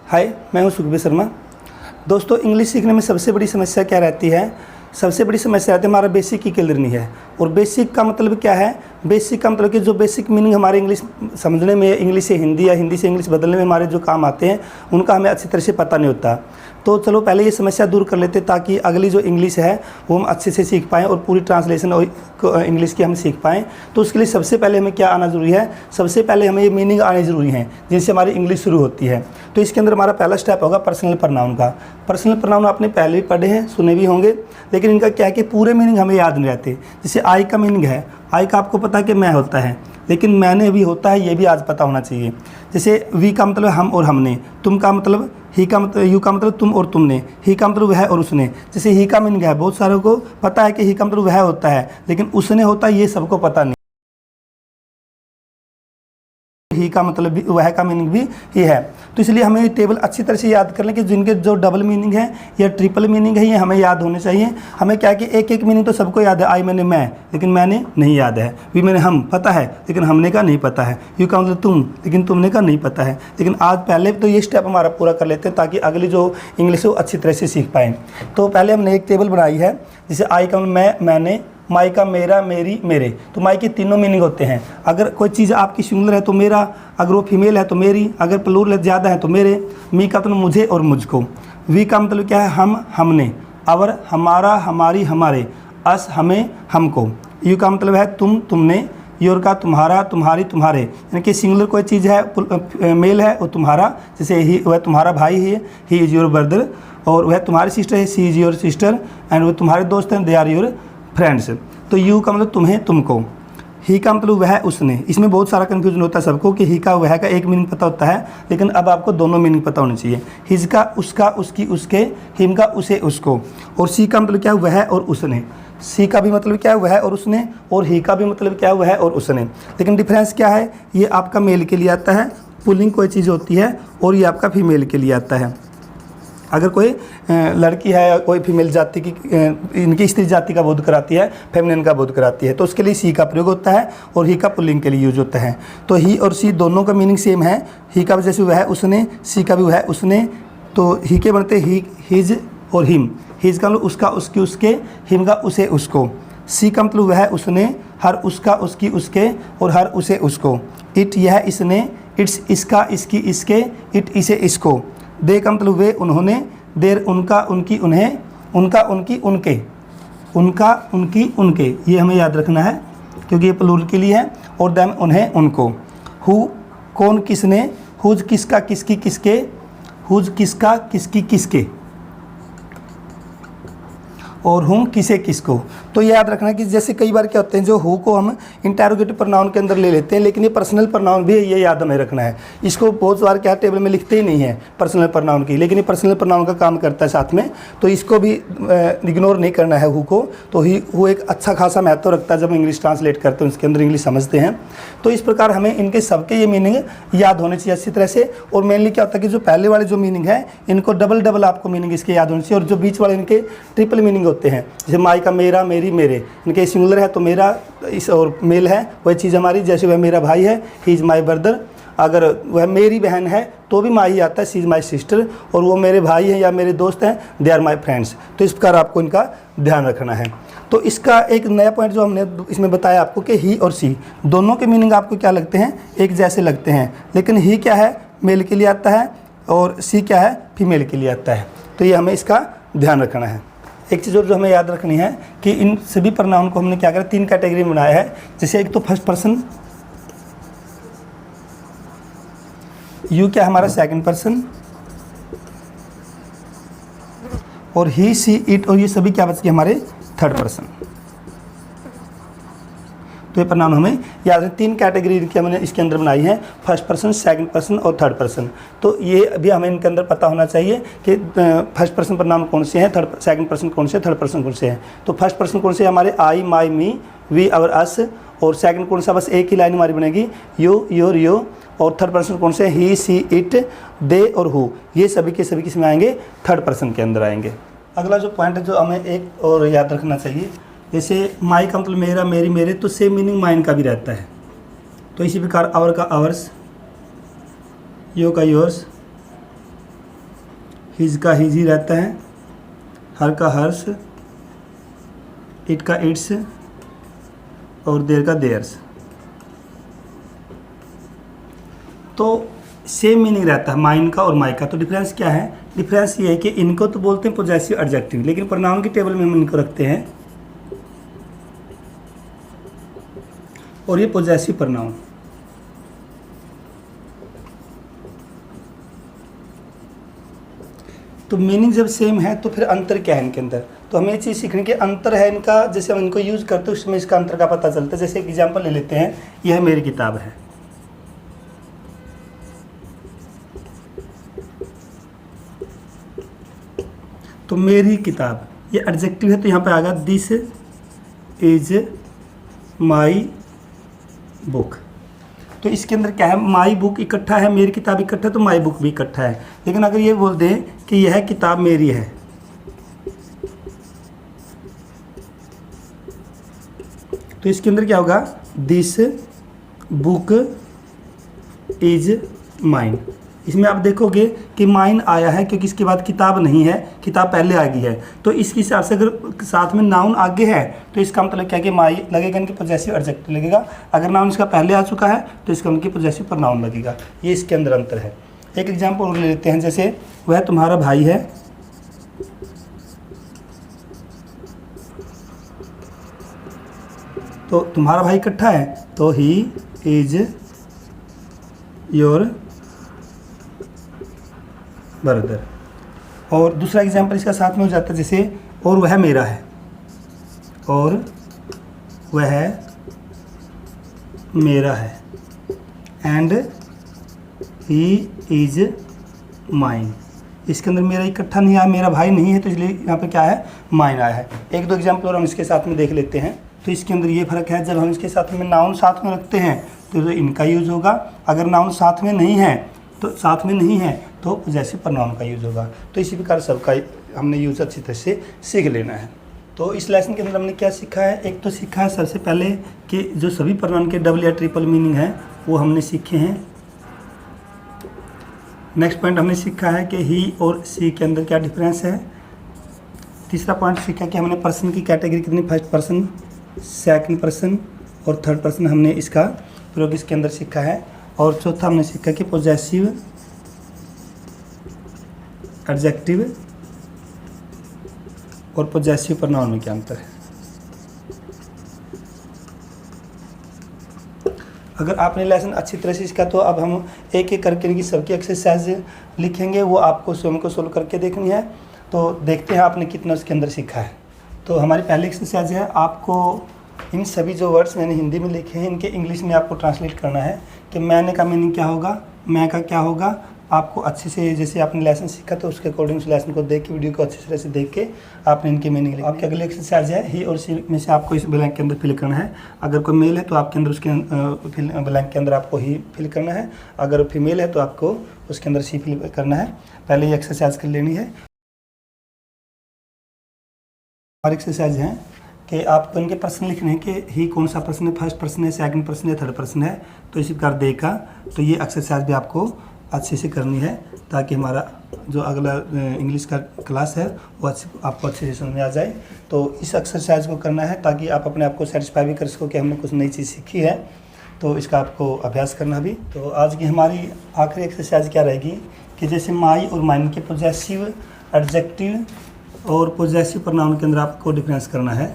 हाय, मैं हूं सुखबीर शर्मा। दोस्तों, इंग्लिश सीखने में सबसे बड़ी समस्या क्या रहती है? सबसे बड़ी समस्या रहती है हमारा बेसिक की क्लियर नहीं है। और बेसिक का मतलब क्या है? बेसिक का मतलब कि जो बेसिक मीनिंग हमारे इंग्लिश समझने में, इंग्लिश से हिंदी या हिंदी से इंग्लिश बदलने में हमारे जो काम आते हैं, उनका हमें अच्छी तरह से पता नहीं होता। तो चलो पहले ये समस्या दूर कर लेते ताकि अगली जो इंग्लिश है वो हम अच्छे से सीख पाएँ और पूरी ट्रांसलेशन और इंग्लिश की हम सीख पाएँ। तो उसके लिए सबसे पहले हमें क्या आना ज़रूरी है? सबसे पहले हमें ये मीनिंग आने ज़रूरी हैं जिनसे हमारी इंग्लिश शुरू होती है। तो इसके अंदर हमारा पहला स्टेप होगा पर्सनल प्रोनाउन का। पर्सनल प्रोनाउन आपने पहले भी पढ़े हैं, सुने भी होंगे, लेकिन इनका क्या है कि पूरे मीनिंग हमें याद नहीं रहते। जैसे आई का मीनिंग है, आई का आपको पता है कि मैं होता है, लेकिन मैंने भी होता है, ये भी आज पता होना चाहिए। जैसे वी का मतलब हम और हमने, तुम का मतलब ही का मतलब, यू का मतलब तुम और तुमने, ही का मतलब वह और उसने। जैसे ही का मीनिंग है, बहुत सारों को पता है कि ही का मतलब वह होता है, लेकिन उसने होता है ये सबको पता नहीं। ही का मतलब भी, वह का मीनिंग भी ही है। तो इसलिए हमें ये टेबल अच्छी तरह से याद कर लें कि जिनके जो डबल मीनिंग है या ट्रिपल मीनिंग है, ये हमें याद होने चाहिए। हमें क्या है कि एक एक मीनिंग तो सबको याद है। आई मैंने मैं, लेकिन मैंने नहीं याद है। वी मैंने हम पता है, लेकिन हमने का नहीं पता है। यू का मतलब तुम, लेकिन तुमने का नहीं पता है। लेकिन आज पहले तो ये स्टेप हमारा पूरा कर लेते हैं ताकि अगली जो इंग्लिश है वो अच्छी तरह से सीख पाएँ। तो पहले हमने एक टेबल बनाई है। जैसे आई का मैं, मैंने, माई का मेरा, मेरी, मेरे। तो माई के तीनों मीनिंग होते हैं। अगर कोई चीज़ आपकी सिंगुलर है तो मेरा, अगर वो फीमेल है तो मेरी, अगर प्लूरल ज़्यादा है तो मेरे। मी का मतलब मुझे और मुझको। वी का मतलब क्या है? हम, हमने। अवर हमारा, हमारी, हमारे। अस हमें, हमको। यू का मतलब है तुम, तुमने। योर का तुम्हारा, तुम्हारी, तुम्हारे। यानी कि सिंगुलर कोई चीज़ है, मेल है वो तुम्हारा, जैसे ही वह तुम्हारा भाई है, ही इज़ योर ब्रदर। और वह तुम्हारी सिस्टर है, सी इज़ योर सिस्टर। एंड वो तुम्हारे दोस्त हैं, दे आर योर फ्रेंड्स। तो यू का मतलब तुम्हें, तुमको। ही का मतलब वह, उसने। इसमें बहुत सारा कन्फ्यूजन होता है सबको कि ही का वह का एक मीनिंग पता होता है, लेकिन अब आपको दोनों मीनिंग पता होने चाहिए। हिज का उसका, उसकी, उसके। हिम का उसे, उसको। और सी का मतलब क्या है? वह और उसने। सी का भी मतलब क्या है? वह और उसने। और ही का भी मतलब क्या है? वह और उसने। लेकिन डिफरेंस क्या है? ये आपका मेल के लिए आता है, पुल्लिंग कोई चीज़ होती है, और ये आपका फीमेल के लिए आता है। अगर कोई लड़की है या कोई फीमेल जाति की, इनकी स्त्री जाति का बोध कराती है, फेमिनिन का बोध कराती है, तो उसके लिए सी का प्रयोग होता है और ही का पुल्लिंग के लिए यूज होता है। तो ही और सी दोनों का मीनिंग सेम है। ही का जैसे वह, उसने, सी का भी वह, उसने। तो ही के बनते ही, हिज और हिम। हिज का मतलब उसका, उसकी, उसके। हिम का उसे, उसको। सी का मतलब वह, उसने। हर उसका, उसकी, उसके। और हर उसे, उसको। इट यह, इसने। इट्स इसका, इसकी, इसके। इट इसे, इसको। दे का मतलब वे, उन्होंने। देर उनका, उनकी, उन्हें। उनका, उनकी, उनके। उनका, उनकी, उनके। ये हमें याद रखना है क्योंकि ये प्लूरल के लिए है। और देम उन्हें, उनको। हु कौन, किसने। हुज किसका, किसकी, किसके। हुज किसका, किसकी, किसके। और हुम किसे, किसको। तो ये याद रखना कि जैसे कई बार क्या होते हैं, जो हु को हम इंटरोगेटिव प्रोनाउन के अंदर ले लेते हैं, लेकिन ये पर्सनल प्रोनाउन भी है, ये याद हमें रखना है। इसको बहुत बार क्या टेबल में लिखते ही नहीं है पर्सनल प्रोनाउन की, लेकिन ये पर्सनल प्रोनाउन का काम करता है साथ में, तो इसको भी इग्नोर नहीं करना है हु को। तो हु एक अच्छा खासा महत्व रखता है जब इंग्लिश ट्रांसलेट करते हैं, उसके अंदर इंग्लिश समझते हैं। तो इस प्रकार हमें इनके सबके ये मीनिंग याद होने चाहिए अच्छी तरह से। और मेनली क्या होता है कि जो पहले वाले जो मीनिंग है, इनको डबल डबल आपको मीनिंग इसके याद होने चाहिए, और जो बीच वाले इनके ट्रिपल मीनिंग होते हैं। जैसे माई का मेरा, मेरी, मेरे। इनके सिंगुलर है तो मेरा, इस और मेल है वही चीज़ हमारी। जैसे वह मेरा भाई है, ही इज़ माई ब्रदर। अगर वह मेरी बहन है तो भी माई आता है, सी इज़ माई सिस्टर। और वो मेरे भाई हैं या मेरे दोस्त हैं, दे आर माई फ्रेंड्स। तो इस प्रकार आपको इनका ध्यान रखना है। तो इसका एक नया पॉइंट जो हमने इसमें बताया आपको कि ही और सी दोनों के मीनिंग आपको क्या लगते हैं? एक जैसे लगते हैं। लेकिन ही क्या है? मेल के लिए आता है, और सी क्या है? फीमेल के लिए आता है। तो ये हमें इसका ध्यान रखना है। एक चीज़ और जो हमें याद रखनी है कि इन सभी प्रोनाउन को हमने क्या करा, 3 कैटेगरी में बनाया है। जैसे एक तो फर्स्ट पर्सन, यू क्या हमारा सेकंड पर्सन, और ही, सी, इट, और ये सभी क्या बच गए हमारे थर्ड पर्सन। तो ये प्रोनाउन हमें याद है। 3 कैटेगरी की हमने इसके अंदर बनाई है, फर्स्ट पर्सन, सेकंड पर्सन और थर्ड पर्सन। तो ये अभी हमें इनके अंदर पता होना चाहिए कि फर्स्ट पर्सन प्रोनाउन कौन से हैं, सेकंड पर्सन कौन से, थर्ड पर्सन कौन से हैं। तो फर्स्ट पर्सन कौन से हमारे? आई, माई, मी, वी, अवर, अस। और सेकंड कौन सा? बस एक ही लाइन हमारी बनेगी, यू, योर, यो। और थर्ड पर्सन कौन से? ही, सी, इट, दे और हु। ये सभी के सभी किस में आएंगे? थर्ड पर्सन के अंदर आएंगे। अगला जो पॉइंट है जो हमें एक और याद रखना चाहिए, जैसे माई का मतलब मेरा, मेरी, मेरे, तो सेम मीनिंग माइन का भी रहता है। तो इसी प्रकार आवर का आवर्स, यो का योर्स, हिज का हिज ही रहता है, हर का हर्ष, इट का इट्स और देयर का देयर्स। तो सेम मीनिंग रहता है माइन का और माई का। तो डिफरेंस क्या है? डिफरेंस ये है कि इनको तो बोलते हैं पोजेसिव एडजेक्टिव, लेकिन प्रोनाउन की टेबल में हम इनको रखते हैं और ये पोजेसिव प्रोनाउन। तो मीनिंग जब सेम है तो फिर अंतर क्या है इनके अंदर? तो हमें ये चीज़ सीखने के अंतर है इनका, जैसे हम इनको यूज़ करते हैं उसमें इसका अंतर का पता चलता है। जैसे एक एग्जांपल ले लेते हैं, यह मेरी किताब है। तो मेरी किताब ये एडजेक्टिव है, तो यहाँ पे आएगा दिस इज माई बुक। तो इसके अंदर क्या है? माई बुक इकट्ठा है, मेरी किताब इकट्ठा है, तो माई बुक भी इकट्ठा है। लेकिन अगर ये बोल दें कि यह किताब मेरी है, तो इसके अंदर क्या होगा? This book is mine. इसमें आप देखोगे कि माइन आया है क्योंकि इसके बाद किताब नहीं है, किताब पहले आ गई है। तो इसके हिसाब से अगर साथ में नाउन आगे है तो इसका मतलब क्या है कि माई लगेगा, इनके पोजेसिव एडजेक्टिव लगेगा। अगर नाउन इसका पहले आ चुका है तो इसका उनकी पोजेसिव प्रोनाउन लगेगा। ये इसके अंदर अंतर है। एक एग्जाम्पल और ले लेते हैं, जैसे वह तुम्हारा भाई है। तो तुम्हारा भाई इकट्ठा है, तो ही इज योर ब्रदर। और दूसरा एग्जाम्पल इसका साथ में हो जाता है, जैसे और वह मेरा है, और वह मेरा है, एंड ही इज माइन। इसके अंदर मेरा इकट्ठा नहीं आया, मेरा भाई नहीं है, तो इसलिए यहाँ पे क्या है? माइन आया है। एक दो एग्जाम्पल और हम इसके साथ में देख लेते हैं। तो इसके अंदर ये फ़र्क है, जब हम इसके साथ में नाउन साथ में रखते हैं तो इनका यूज़ होगा। अगर नाउन साथ में नहीं है तो पोजेसिव प्रोनाउन का यूज़ होगा। तो इसी प्रकार सबका हमने यूज़ अच्छी तरह से सीख लेना है। तो इस लेसन के अंदर हमने क्या सीखा है? एक तो सीखा है सबसे पहले कि जो सभी प्रोनाउन के डबल या ट्रिपल मीनिंग है वो हमने सीखे हैं। नेक्स्ट पॉइंट हमने सीखा है कि ही और सी के अंदर क्या डिफरेंस है। तीसरा पॉइंट सीखा कि हमने पर्सन की कैटेगरी कितनी, फर्स्ट पर्सन, सेकंड पर्सन और थर्ड पर्सन, हमने इसका प्रयोग इसके अंदर सीखा है। और चौथा हमने सीखा कि पोजेसिव एडजेक्टिव और पोजेसिव प्रोनाउन में क्या अंतर है। अगर आपने लेसन अच्छी तरह से सीखा तो अब हम एक एक करके इनकी सबकी एक्सरसाइज लिखेंगे, वो आपको स्वयं को सोल्व करके देखनी है। तो देखते हैं आपने कितना उसके अंदर सीखा है। तो हमारी पहली एक्सरसाइज है, आपको इन सभी जो वर्ड्स मैंने हिंदी में लिखे हैं इनके इंग्लिश में आपको ट्रांसलेट करना है कि मैंने का मीनिंग क्या होगा, मैं का क्या होगा। आपको अच्छे से, जैसे आपने लेसन सीखा तो उसके अकॉर्डिंग उस लेसन को देख के, वीडियो को अच्छी तरह से देख के आपने इनके मीनिंग लिखा। आपकी अगली एक्सरसाइज है, ही और सी में से आपको इस ब्लैंक के अंदर फिल करना है। अगर कोई मेल है तो आपके अंदर उसके ब्लैंक के अंदर आपको ही फिल करना है, अगर फीमेल है तो आपको उसके अंदर सी फिल करना है। पहले ये एक्सरसाइज कर लेनी है। और एक्सरसाइज है कि आपको इनके प्रश्न लिखने हैं कि ही कौन सा प्रश्न है, फर्स्ट प्रश्न है, सेकंड प्रश्न है, थर्ड प्रश्न है। तो इसी प्रकार देगा। तो ये एक्सरसाइज भी आपको अच्छे से करनी है ताकि हमारा जो अगला इंग्लिश का क्लास है वो आपको अच्छे से समझ में आ जाए। तो इस एक्सरसाइज को करना है ताकि आप अपने आप को सेटिस्फाई भी कर सको कि हमने कुछ नई चीज़ सीखी है। तो इसका आपको अभ्यास करना भी। तो आज की हमारी आखिरी एक्सरसाइज क्या रहेगी कि जैसे माई और माइन के पोजेसिव एडजेक्टिव और पोजेसिव प्रोनाउन के अंदर आपको डिफरेंस करना है।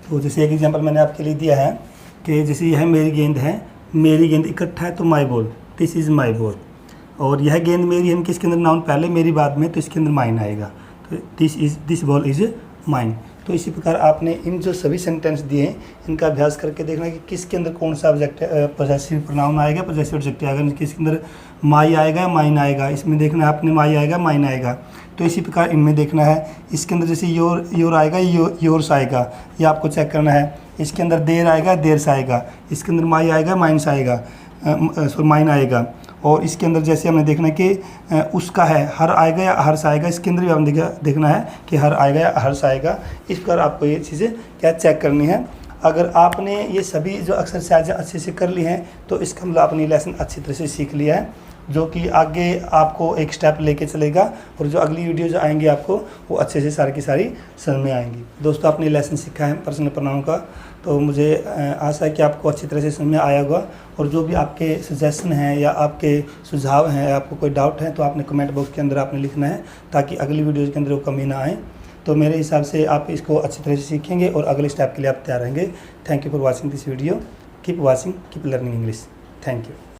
तो जैसे एक एग्जांपल मैंने आपके लिए दिया है कि जैसे यह मेरी गेंद है, मेरी गेंद इकट्ठा है तो my ball, this is my ball. और यह गेंद मेरी है, किसके अंदर नाउन पहले, मेरी बाद में, तो इसके अंदर माइन आएगा। तो दिस बॉल इज़ माइन। तो इसी प्रकार आपने इन जो सभी सेंटेंस दिए हैं इनका अभ्यास करके देखना कि किसके अंदर कौन सा ऑब्जेक्ट पोजेसिव प्रोनाउन आएगा, पोजेसिव एडजेक्टिव आएगा, किसके अंदर माई आएगा, माइन आएगा। इसमें देखना है आपने माई आएगा, माइन आएगा। तो इसी प्रकार इनमें देखना है, इसके अंदर जैसे योर आएगा, योर्स आएगा, ये आपको चेक करना है। इसके अंदर देर आएगा, देर्स आएगा। इसके अंदर माई आएगा, माइन्स आएगा, सॉरी माइन आएगा। और इसके अंदर जैसे हमने देखना है कि उसका है हर आएगा या हर्ष आएगा, इसके अंदर भी हमने देखना है कि हर आएगा या हर्ष आएगा। इस पर आपको ये चीज़ें क्या चेक करनी है। अगर आपने ये सभी जो एक्सरसाइज अच्छे से कर ली हैं तो इसका मतलब आपने लेसन अच्छी तरह से सीख लिया है, जो कि आगे आपको एक स्टेप लेके चलेगा और जो अगली वीडियो जो आएंगी आपको वो अच्छे से सारी की सारी समझ में आएंगी। दोस्तों आपने लेसन सीखा है पर्सनल प्रोनाउन का, तो मुझे आशा है कि आपको अच्छी तरह से समझ में आया होगा। और जो भी आपके सजेशन हैं या आपके सुझाव हैं, आपको कोई डाउट है तो आपने कमेंट बॉक्स के अंदर आपने लिखना है, ताकि अगली वीडियोज़ के अंदर वो कमी ना आए। तो मेरे हिसाब से आप इसको अच्छी तरह से सीखेंगे और अगले स्टेप के लिए आप तैयार रहेंगे। Thank you for watching this video. Keep watching, keep learning English. Thank you.